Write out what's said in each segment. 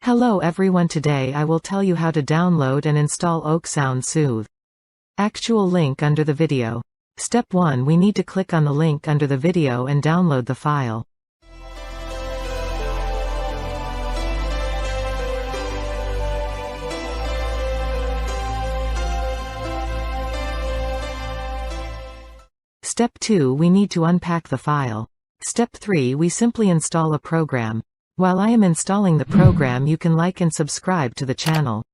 Hello everyone, today I will tell you how to download and install Oeksound Soothe. Actual link under the video. Step 1, we need to click on the link under the video and download the file. Step 2, we need to unpack the file. Step 3, we simply install a program. While I am installing the program, you can like and subscribe to the channel.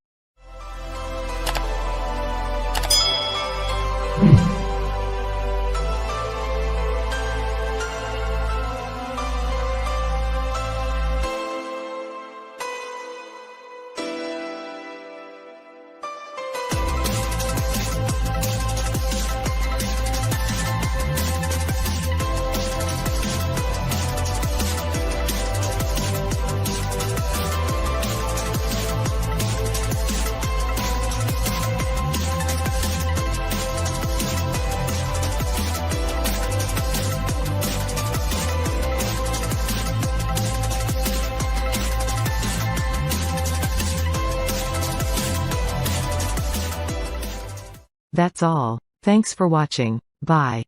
That's all. Thanks for watching. Bye.